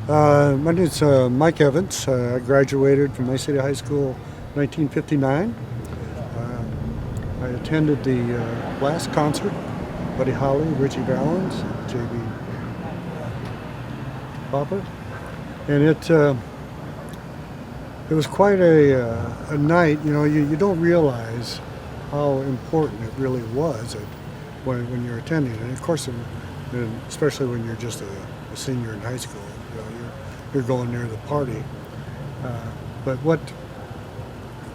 My name is Mike Evans. I graduated from My City High School 1959. I attended the last concert, Buddy Holly, Ritchie Valens, J.B. Bopper, and it was quite a night. You know, you don't realize how important it really was when you're attending, and of course, and especially when you're just a senior in high school, you know, you're going there to party. But what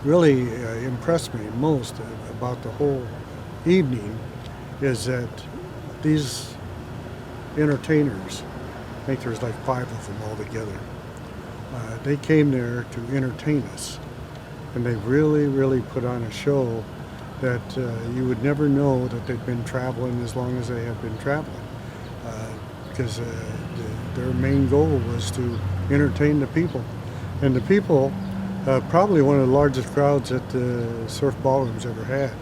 really impressed me most about the whole evening is that these entertainers, I think there's like 5 of them all together, they came there to entertain us, and they really put on a show that you would never know that they've been traveling as long as they have been traveling, because their main goal was to entertain the people. And the people, probably one of the largest crowds that the Surf Ballroom's ever had.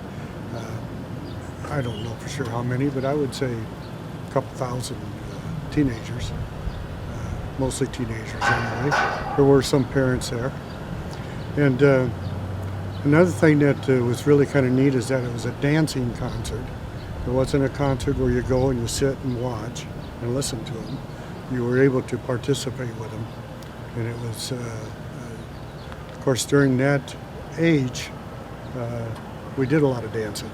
I don't know for sure how many, but I would say a couple thousand teenagers, mostly teenagers anyway. There were some parents there. And another thing that was really kind of neat is that it was a dancing concert. It wasn't a concert where you go and you sit and watch and listen to them. You were able to participate with them. And it was, of course, during that age, we did a lot of dancing.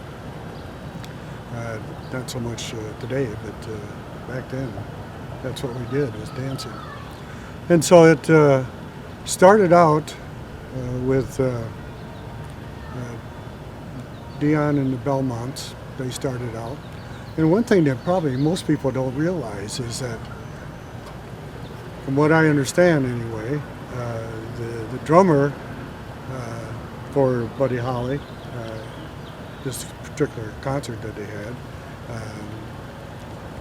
Not so much today, but back then, that's what we did, was dancing. And so it started out with Dion and the Belmonts. They started out. And one thing that probably most people don't realize is that, from what I understand anyway, the drummer for Buddy Holly, this particular concert that they had,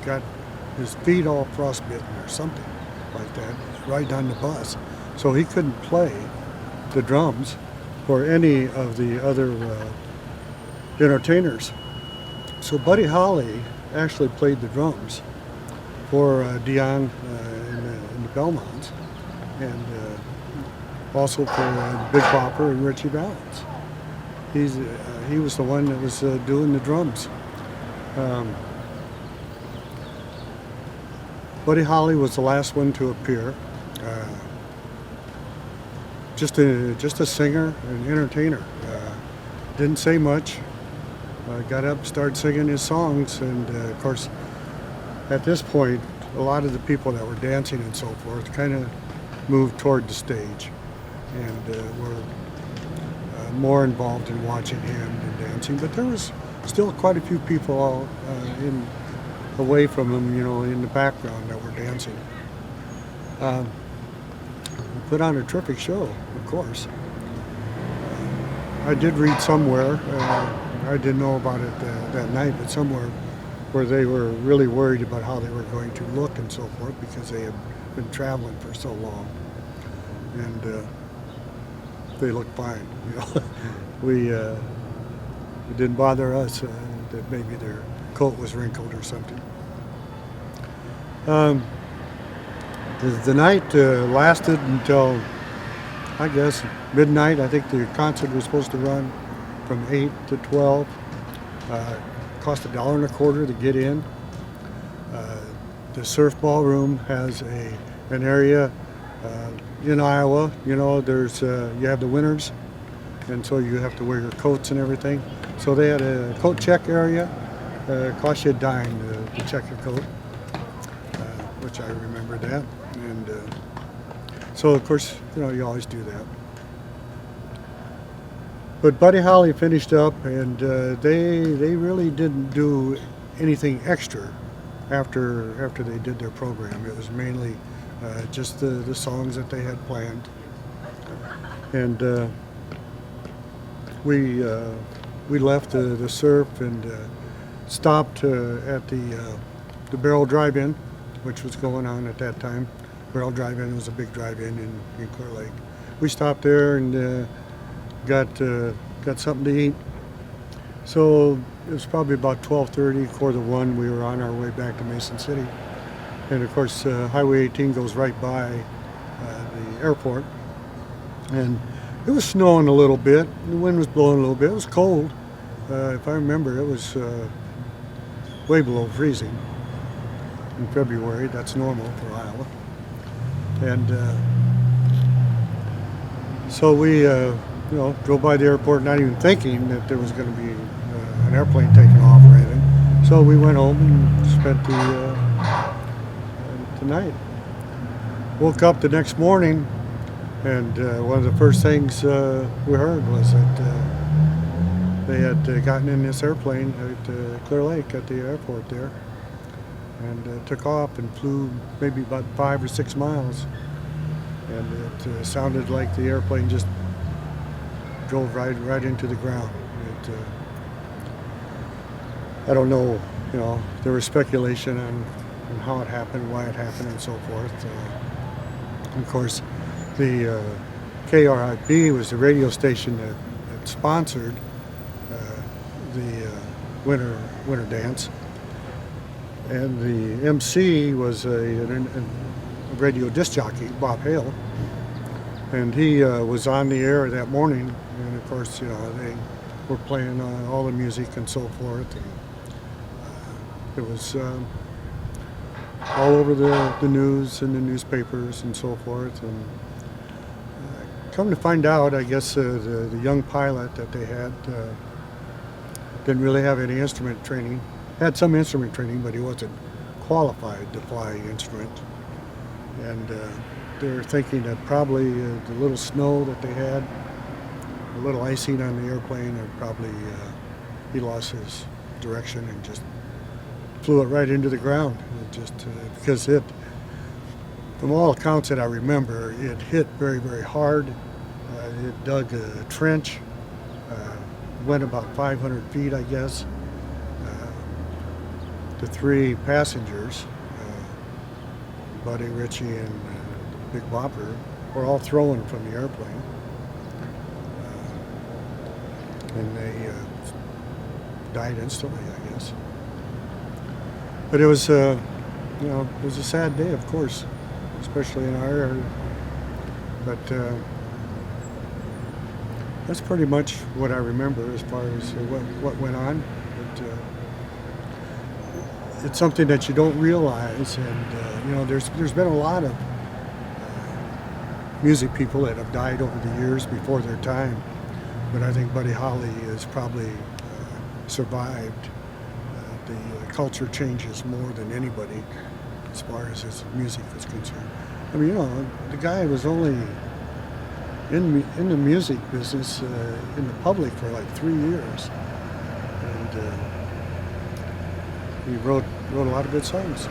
got his feet all frostbitten or something like that, right on the bus. So he couldn't play the drums for any of the other entertainers. So Buddy Holly actually played the drums for Dion in the Belmonts, and also for Big Bopper and Ritchie Valens. He was the one that was doing the drums. Buddy Holly was the last one to appear. Just a singer and entertainer. Didn't say much. Got up, started singing his songs, and of course, at this point, a lot of the people that were dancing and so forth kind of moved toward the stage, and were more involved in watching him than dancing. But there was still quite a few people away from him, you know, in the background that were dancing. We put on a terrific show, of course. I did read somewhere, I didn't know about it that night, but somewhere where they were really worried about how they were going to look and so forth because they had been traveling for so long. And they looked fine, you know. It didn't bother us that maybe their coat was wrinkled or something. The night lasted until, I guess, midnight. I think the concert was supposed to run from 8 to 12. Cost $1.25 to get in. The Surf Ballroom has an area in Iowa. You know, there's you have the winters, and so you have to wear your coats and everything. So they had a coat check area. Cost you a dime to check your coat, which I remember that. And so, of course, you know, you always do that. But Buddy Holly finished up, and they really didn't do anything extra after they did their program. It was mainly just the songs that they had planned. And we left the surf and stopped at the Barrel Drive-In, which was going on at that time. Barrel Drive-In was a big drive-in in Clear Lake. We stopped there and got something to eat. So it was probably about 12:30, 1:45. We were on our way back to Mason City, And of course, Highway 18 goes right by the airport. And it was snowing a little bit. The wind was blowing a little bit. It was cold. If I remember, it was way below freezing in February. That's normal for Iowa. And so we, drove by the airport, not even thinking that there was going to be an airplane taking off or anything. So we went home and spent the night. Woke up the next morning, and one of the first things we heard was that they had gotten in this airplane at Clear Lake at the airport there, and took off and flew maybe about 5 or 6 miles. And it sounded like the airplane just drove right into the ground. I don't know, there was speculation on how it happened, why it happened, and so forth. Of course, the KRIB was the radio station that sponsored the winter dance, and the MC was a radio disc jockey, Bob Hale, and he was on the air that morning, and of course, they were playing all the music and so forth, and it was all over the news and the newspapers and so forth. And come to find out, I guess the young pilot that they had didn't really have any instrument training. Had some instrument training, but he wasn't qualified to fly instrument. And they're thinking that probably the little snow that they had, a little icing on the airplane, and probably he lost his direction and just flew it right into the ground. It just because from all accounts that I remember, it hit very, very hard. It dug a trench, went about 500 feet, I guess. The 3 passengers, Buddy, Ritchie, and Big Bopper, were all thrown from the airplane. And they died instantly, I guess. But it was, it was a sad day, of course, especially in our area. But that's pretty much what I remember as far as what went on. But it's something that you don't realize, and there's been a lot of music people that have died over the years before their time. But I think Buddy Holly has probably survived. The culture changes more than anybody as far as his music is concerned. I mean, the guy was only in the music business in the public for like 3 years, and he wrote a lot of good songs.